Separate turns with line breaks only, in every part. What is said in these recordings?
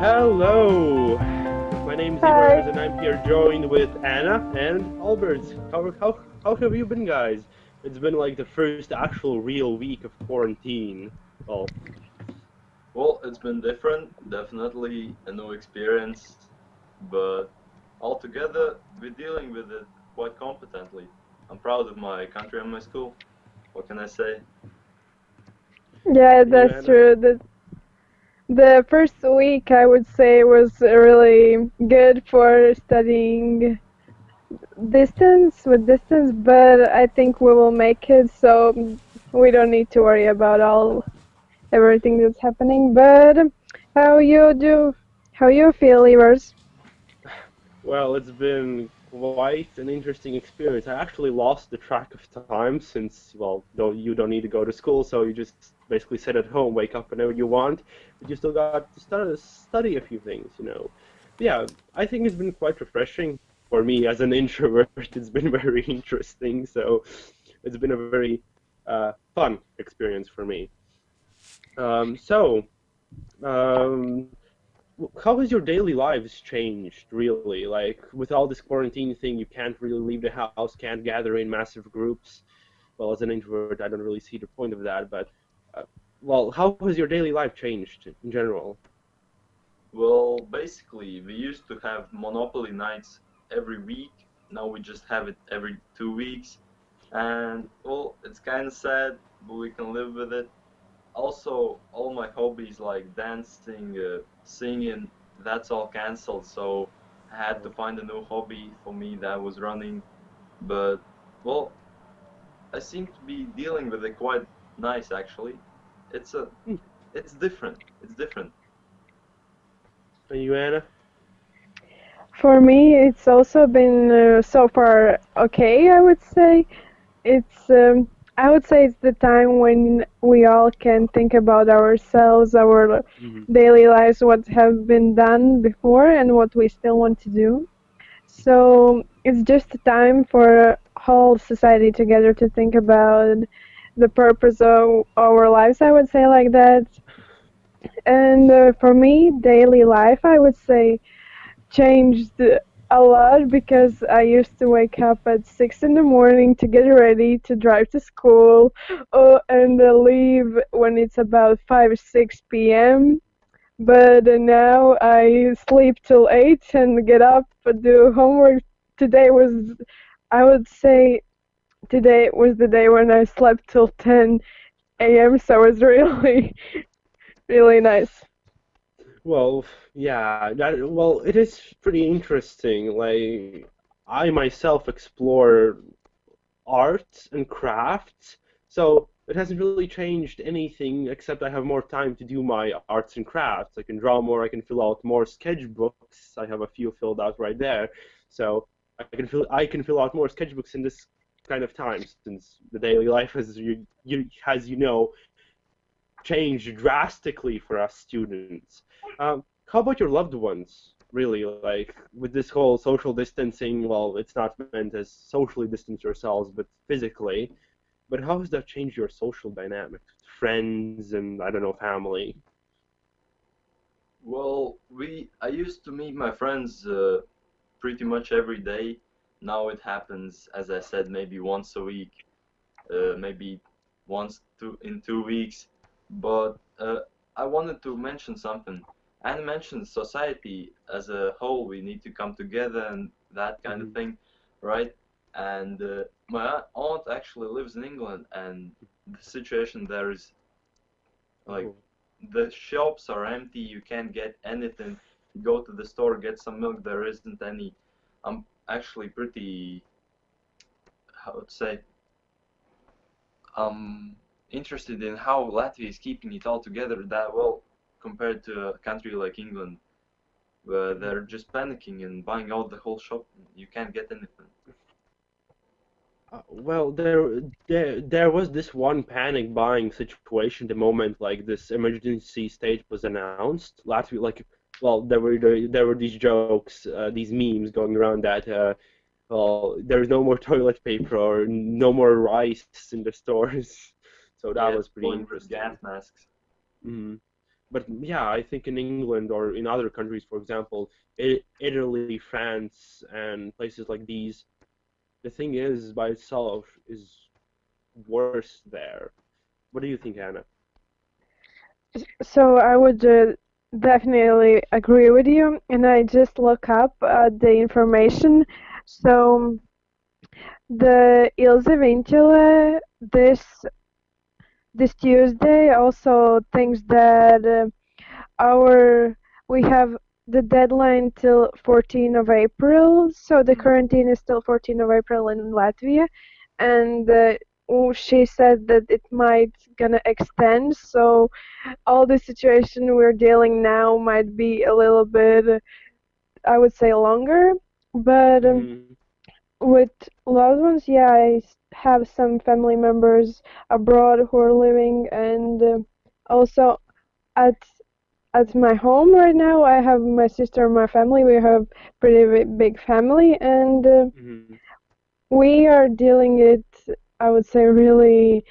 Hello, my name is
Hi.
Ivers and I'm here joined with Anna and Albert. How have you been, guys? It's been like the first actual real week of quarantine. Well,
Well, it's been different, definitely a new experience, but altogether we're dealing with it quite competently. I'm proud of my country and my school. What can I say?
Yeah,
and you,
that's
Anna?
true. The first week I would say was really good for studying distance, but I think we will make it, so we don't need to worry about everything that's happening. But how you do? How you feel, Ivers?
Well, it's been quite an interesting experience. I actually lost the track of time since, well, you don't need to go to school, so you just basically sit at home, wake up whenever you want, but you still got to study a few things, you know. Yeah, I think it's been quite refreshing for me as an introvert. It's been very interesting, so it's been a very fun experience for me. So, um, how has your daily lives changed, really? Like, with all this quarantine thing, you can't really leave the house, can't gather in massive groups. Well, as an introvert, I don't really see the point of that, but, uh, well, how has your daily life changed in general?
Well, basically, we used to have Monopoly nights every week. Now we just have it every 2 weeks. And, well, it's kind of sad, but we can live with it. Also, all my hobbies like dancing, singing, that's all canceled. So I had to find a new hobby for me that was running. But well, I seem to be dealing with it quite nice actually. It's a,
Hmm.
it's different. It's different.
And you, Anna?
For me, it's also been so far okay, I would say. It's I would say it's the time when we all can think about ourselves, our
Hmm.
daily lives, what have been done before and what we still want to do. So it's just a time for whole society together to think about the purpose of our lives, I would say like that. And for me, daily life, I would say changed a lot because I used to wake up at 6 in the morning to get ready to drive to school, and leave when it's about 5 or 6 p.m. But now I sleep till 8 and get up, do homework. Today was, I would say, today was the day when I slept till 10 a.m. So it was really, really nice.
Well, yeah, well, it is pretty interesting. Like, I myself explore arts and crafts. So it hasn't really changed anything except I have more time to do my arts and crafts. I can draw more, I can fill out more sketchbooks. I have a few filled out right there. So I can fill out more sketchbooks in this kind of time since the daily life as you know changed drastically for us students. How about your loved ones? Really, like with this whole social distancing, well, it's not meant as socially distance yourselves, but physically. But how has that changed your social dynamics, friends, and I don't know, family?
Well, I used to meet my friends pretty much every day. Now it happens, as I said, maybe once a week, maybe in 2 weeks. But I wanted to mention something. Anne mentioned society as a whole. We need to come together and that kind of
Hmm.
thing, right? And my aunt actually lives in England, and the situation there is like
Oh,
the shops are empty. You can't get anything. You go to the store, get some milk. There isn't any. I'm actually pretty, how to say, interested in how Latvia is keeping it all together that well compared to a country like England, where they're just panicking and buying out the whole shop. You can't get anything.
well, there was this one panic buying situation the moment like this emergency state was announced. Latvia, like, well, there were these jokes, these memes going around that well, there's no more toilet paper or no more rice in the stores. So that
Yeah,
was pretty
going with
interesting.
gas masks.
Hmm. But yeah, I think in England or in other countries, for example, Italy, France, and places like these, the thing is by itself is worse there. What do you think, Anna?
So I would definitely agree with you, and I just look up the information. So the Ilse Vincula this Tuesday also thinks that our we have the deadline till 14th of April, so the
Mm.
quarantine is till 14th of April in Latvia, and she said that it might gonna extend, so all the situation we're dealing now might be a little bit, I would say, longer, but
Hmm.
with loved ones, yeah, have some family members abroad who are living, and also at my home right now, I have my sister and my family. We have pretty big family, and
Hmm.
we are dealing it, I would say, really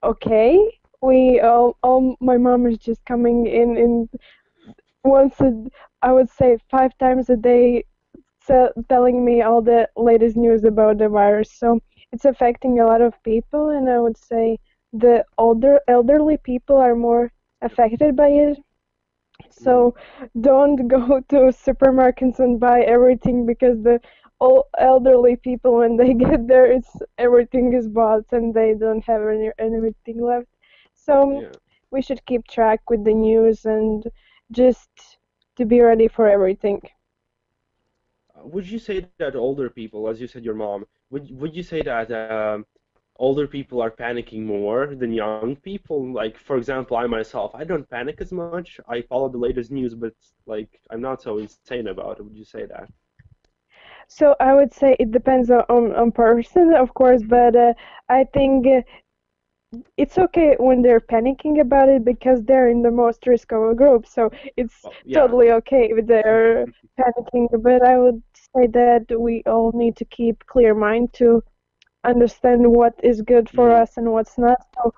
okay. We all my mom is just coming in once I would say 5 times a day, telling me all the latest news about the virus. So it's affecting a lot of people, and I would say the elderly people are more affected by it.
Hmm.
So don't go to supermarkets and buy everything because the all elderly people when they get there, it's everything is bought and they don't have anything left. So
Yeah.
we should keep track with the news and just to be ready for everything.
Would you say that older people, as you said, your mom, would you say that older people are panicking more than young people? Like, for example, I myself, I don't panic as much. I follow the latest news, but like, I'm not so insane about it. Would you say that?
So I would say it depends on person, of course,
Hmm.
but I think it's okay when they're panicking about it because they're in the most risk of a group. So it's
Well, yeah.
totally okay if they're panicking. But I would say that we all need to keep clear mind to understand what is good for
Hmm.
us and what's not. So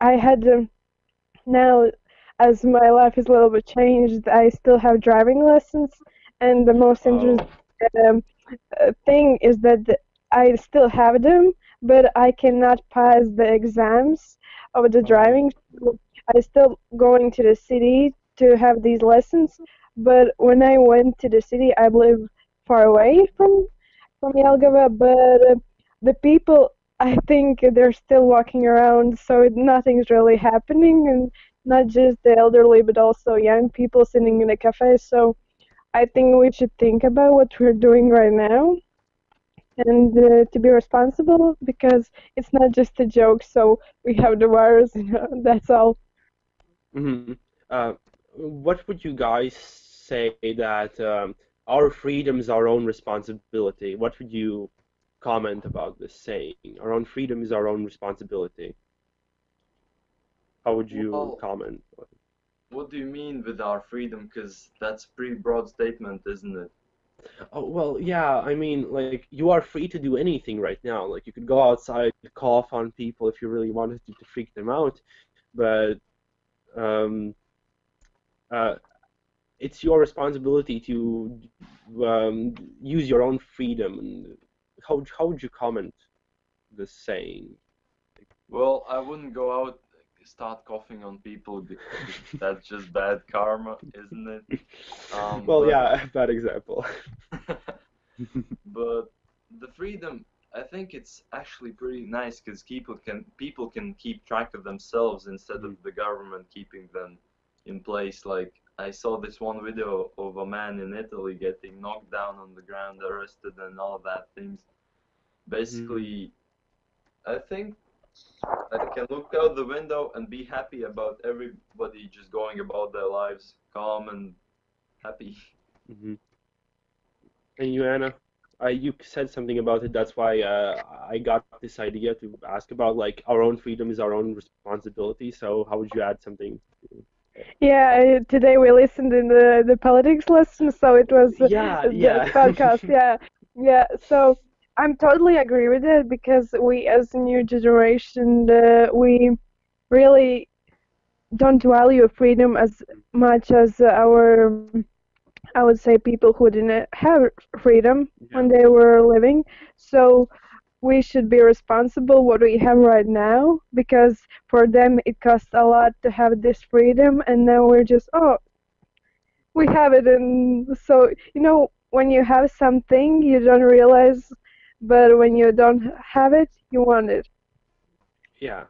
I had now, as my life is a little bit changed, I still have driving lessons, and the most interesting
Oh.
um, thing is that I still have them, but I cannot pass the exams of the
Oh.
driving. So I still going to the city to have these lessons. But when I went to the city, I live far away from
Hmm.
Jelgava, but the people, I think they're still walking around, so nothing's really happening, and not just the elderly, but also young people sitting in a cafe. So I think we should think about what we're doing right now and to be responsible because it's not just a joke. So we have the virus, that's all.
Hmm. Uh, what would you guys say that our freedom is our own responsibility? What would you comment about this saying? Our own freedom is our own responsibility. How would you
Well,
comment?
what do you mean with our freedom? Because that's a pretty broad statement, isn't it?
Oh, well, yeah, I mean, like, you are free to do anything right now. Like, you could go outside, cough on people if you really wanted to freak them out, but um, uh, it's your responsibility to use your own freedom. And how would you comment this saying?
Well, I wouldn't go out start coughing on people because that's just bad karma, isn't it?
Well,
But
yeah, bad example.
but the freedom, I think it's actually pretty nice because people can keep track of themselves instead of
Mhm.
the government keeping them in place. Like I saw this one video of a man in Italy getting knocked down on the ground, arrested, and all that things.
Mhm.
Basically, I think I can look out the window and be happy about everybody just going about their lives calm and happy.
Mhm. And you, Anna, you said something about it. That's why I got this idea to ask about like our own freedom is our own responsibility. So how would you add something?
Yeah, today we listened in the politics lesson, so it was
Yeah,
the
yeah.
podcast. Yeah, yeah. So I'm totally agree with it because we, as a new generation, we really don't value freedom as much as our, I would say, people who didn't have freedom
Yeah.
when they were living. So we should be responsible what we have right now, because for them it costs a lot to have this freedom, and now we're just, oh, we have it. And so, when you have something you don't realize, but when you don't have it you want it.
Yeah.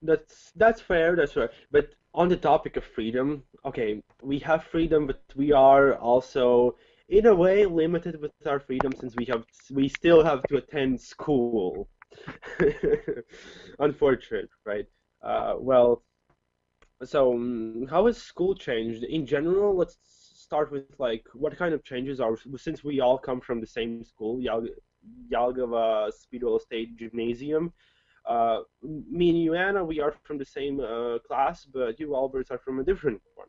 That's fair. That's fair. But on the topic of freedom, okay, we have freedom, but we are also in a way limited with our freedom since we still have to attend school. Unfortunate, right? Well, so how has school changed in general? Let's start with like what kind of changes are since we all come from the same school, Jelgava Speedwell State Gymnasium. Me and you, Anna, we are from the same class, but you, Albert, are from a different one.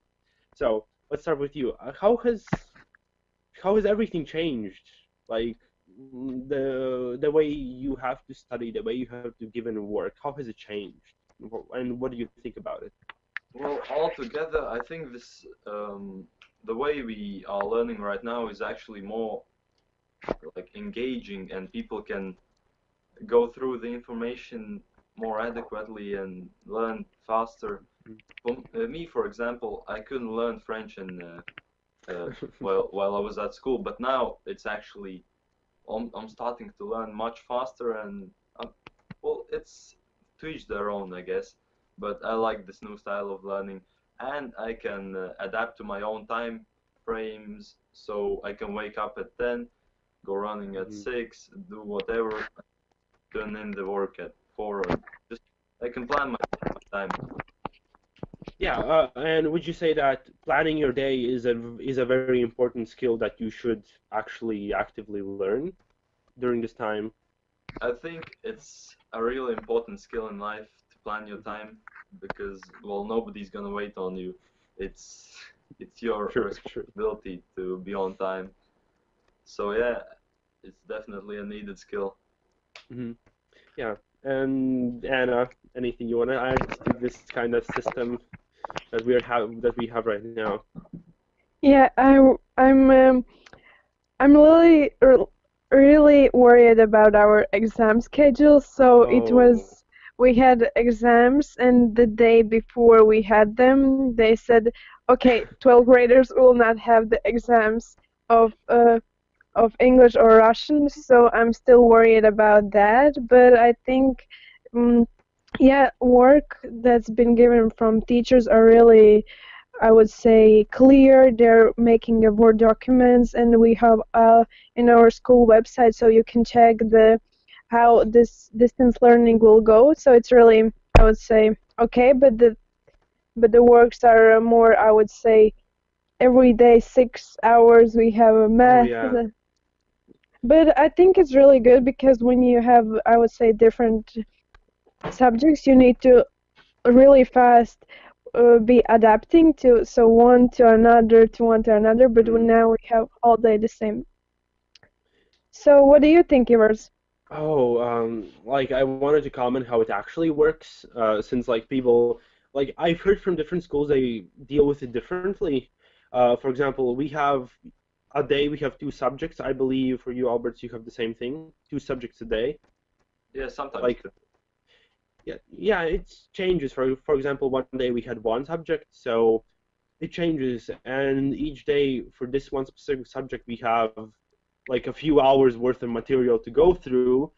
So let's start with you. How has everything changed? Like the way you have to study, the way you have to give in work. How has it changed? And what do you think about it?
Well, altogether, I think the way we are learning right now is actually more like engaging, and people can go through the information more adequately and learn faster. For me, for example, I couldn't learn French while I was at school, but now it's actually I'm starting to learn much faster, and well, it's to each their own, I guess. But I like this new style of learning, and I can adapt to my own time frames, so I can wake up at 10, go running at
Mhm.
6, do whatever, turn in the work at 4, or just I can plan my time.
Yeah, and would you say that planning your day is a very important skill that you should actually actively learn during this time?
I think it's a really important skill in life to plan your
Mhm.
time because, well, nobody's gonna wait on you. It's it's your
True, true.
responsibility to be on time. So yeah, it's definitely a needed skill.
Hmm. Yeah. And Anna, anything you want to add to this kind of system that we have right now?
Yeah, I'm really worried about our exam schedule. So
Oh.
we had exams, and the day before we had them, they said, okay, 12th graders will not have the exams of uh, of English or Russian. So I'm still worried about that. But I think, um, yeah, work that's been given from teachers are really, I would say, clear. They're making a Word documents, and we have in our school website, so you can check the how this distance learning will go. So it's really, I would say, okay. But the works are more, I would say, every day 6 hours. We have a
Oh
math.
yeah.
But I think it's really good because when you have, I would say, different subjects, you need to really fast be adapting to, so one to another to one to another. But
Hmm.
now we have all day the same. So what do you think, Ivers?
Oh, like I wanted to comment how it actually works, since like people, like I've heard from different schools they deal with it differently. For example, we have two subjects. I believe for you, Alberts, you have the same thing, two subjects a day.
Yeah, sometimes
Like,
too.
yeah, yeah, it changes. For example, one day we had one subject, so it changes, and each day for this one specific subject we have like a few hours worth of material to go through,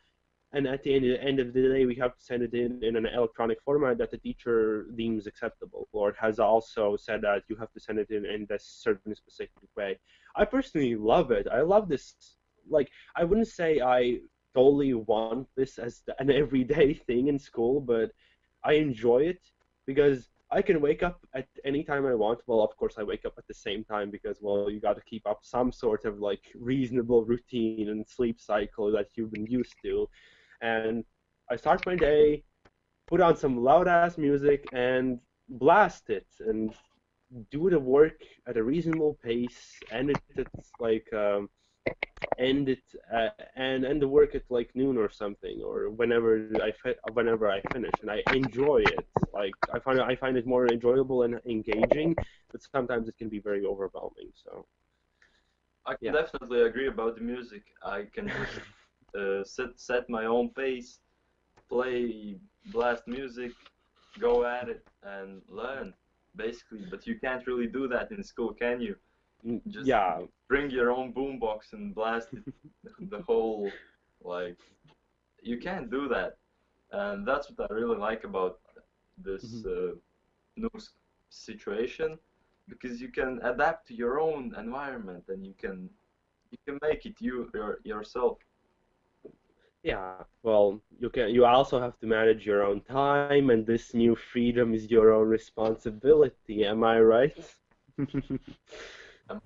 and at the end of the day we have to send it in an electronic format that the teacher deems acceptable, or has also said that you have to send it in this certain specific way. I personally love it. I love this. Like, I wouldn't say I totally want this as an everyday thing in school, but I enjoy it because I can wake up at any time I want. Well, of course, I wake up at the same time because, well, you got to keep up some sort of like reasonable routine and sleep cycle that you've been used to. And I start my day, put on some loud ass music, and blast it, and do the work at a reasonable pace. And it's like end it and end the work at like noon or something, or whenever I finish, and I enjoy it. Like I find it more enjoyable and engaging, but sometimes it can be very overwhelming. So
I can
yeah.
definitely agree about the music. I can just set my own pace, play blast music, go at it, and learn basically. But you can't really do that in school, can you? Just
Yeah.
bring your own boombox and blast it the whole like you can't do that, and that's what I really like about this
Mhm.
new situation because you can adapt to your own environment and you can make it yourself.
Yeah, well, you also have to manage your own time, and this new freedom is your own responsibility. Am I right?
Um,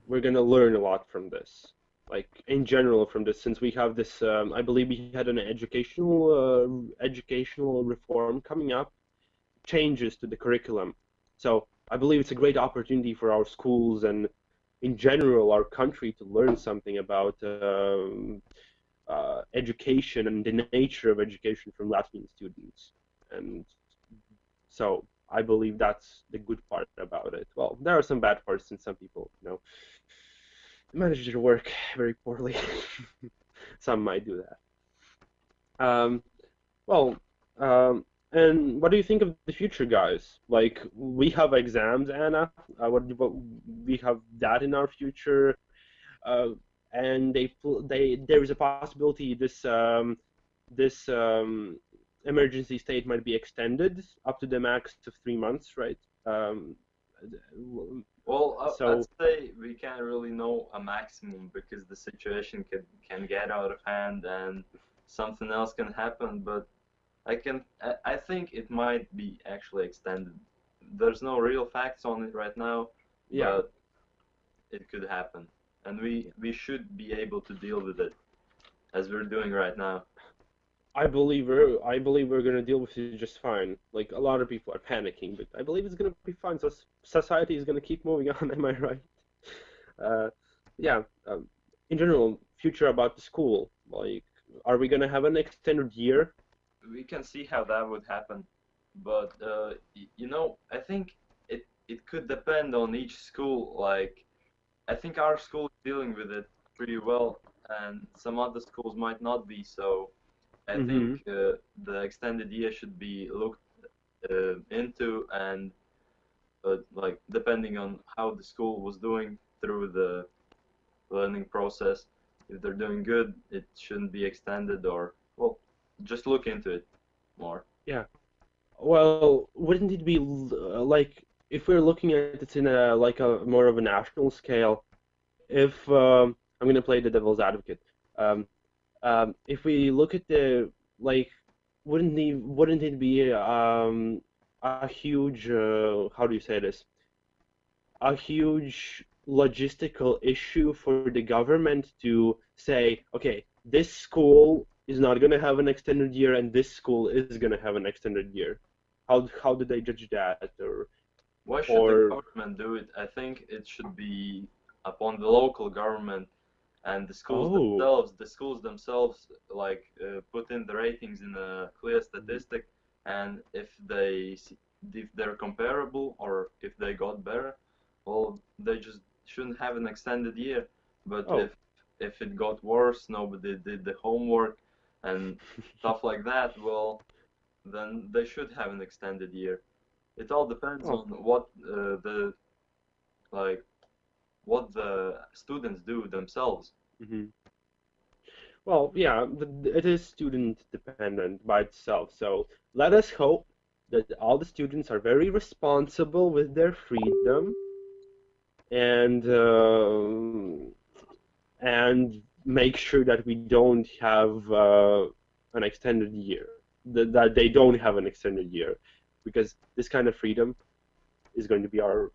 We're gonna learn a lot from this, like in general from this, since we have this. I believe we had an educational reform coming up, changes to the curriculum. So I believe it's a great opportunity for our schools and, in general, our country to learn something about education and the nature of education from Latvian students. And so I believe that's the good part about it. Well, there are some bad parts, and some people, manage their work very poorly. Some might do that. Well, and what do you think of the future, guys? Like, we have exams, Anna. What we have that in our future, uh, and there is a possibility this emergency state might be extended up to the max of 3 months, right?
well, I'd
So,
say we can't really know a maximum because the situation can get out of hand and something else can happen. But I think it might be actually extended. There's no real facts on it right now,
yeah,
but it could happen, and we should be able to deal with it as we're doing right now.
I believe we're gonna deal with it just fine. Like, a lot of people are panicking, but I believe it's gonna be fine. So society is gonna keep moving on. Am I right? Uh, yeah. In general, future about the school. Like, are we gonna have an extended year?
We can see how that would happen, but I think it could depend on each school. Like I think our school is dealing with it pretty well, and some other schools might not be. So I think
Mm-hmm.
the extended year should be looked into, and like depending on how the school was doing through the learning process. If they're doing good, it shouldn't be extended, or well, just look into it more.
Yeah. Well, wouldn't it be like, if we're looking at it in a like a more of a national scale? If I'm gonna play the devil's advocate. Um, if we look at the, like, wouldn't it be a huge how do you say this? A huge logistical issue for the government to say, okay, this school is not gonna have an extended year, and this school is gonna have an extended year. How do they judge that,
Why should the
or
government do it? I think it should be upon the local government and
oh.
the schools themselves, like put in the ratings in a clear statistic, and if they're comparable or if they got better, well, they just shouldn't have an extended year. But
Oh.
if it got worse, nobody did the homework and stuff like that, well, then they should have an extended year. It all depends
Oh.
on like what the students do themselves.
Mhm. Well, yeah, it is student dependent by itself. So let us hope that all the students are very responsible with their freedom, and and make sure that we don't have an extended year, that they don't have an extended year, because this kind of freedom is going to be our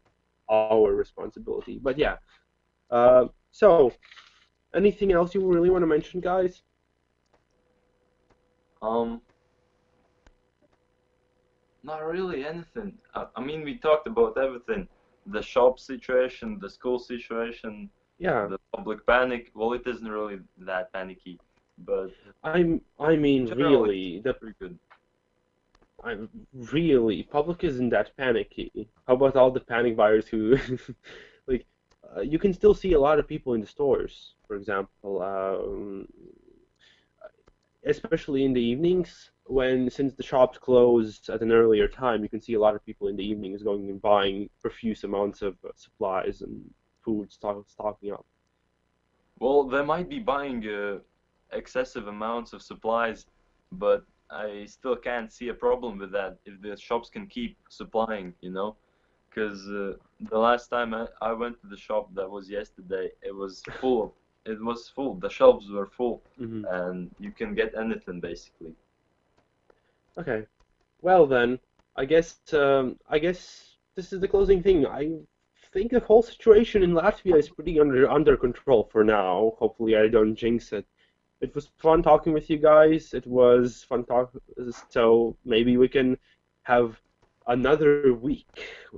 responsibility. But yeah, so anything else you really want to mention, guys?
Um, Not really anything. I mean, we talked about everything: the shop situation, the school situation,
Yeah,
The public panic, well, it isn't really that panicky, but
I mean,
generally it's
really, the
pretty good.
I'm really public isn't that panicky. How about all the panic buyers who, like, you can still see a lot of people in the stores, for example, especially in the evenings when since the shops close at an earlier time, you can see a lot of people in the evenings going and buying profuse amounts of supplies and food stocking up.
Well, they might be buying excessive amounts of supplies, but I still can't see a problem with that if the shops can keep supplying, you know? Because the last time I went to the shop, that was yesterday, it was full. It was full. The shelves were full,
Hmm.
and you can get anything basically.
Okay. Well then, I guess this is the closing thing. I think the whole situation in Latvia is pretty under control for now. Hopefully, I don't jinx it. It was fun talking with you guys. It was fun talk. So maybe we can have another week.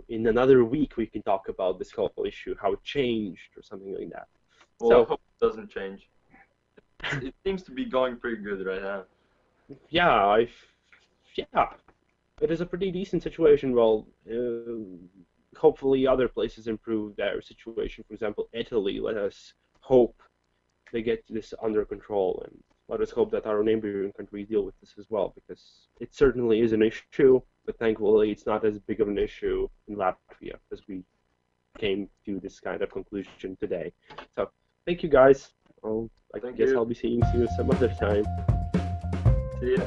In another week, we can talk about this whole issue, how it changed, or something like that.
Well, I
So
hope it doesn't change. It seems to be going pretty good right now.
yeah, yeah. It is a pretty decent situation. Well, hopefully other places improve their situation. For example, Italy. Let us hope they get this under control, and let us hope that our neighboring countries deal with this as well, because it certainly is an issue. But thankfully, it's not as big of an issue in Latvia as we came to this kind of conclusion today. So, thank you guys. I
Thank
guess
you.
I'll be seeing you some other time.
See ya.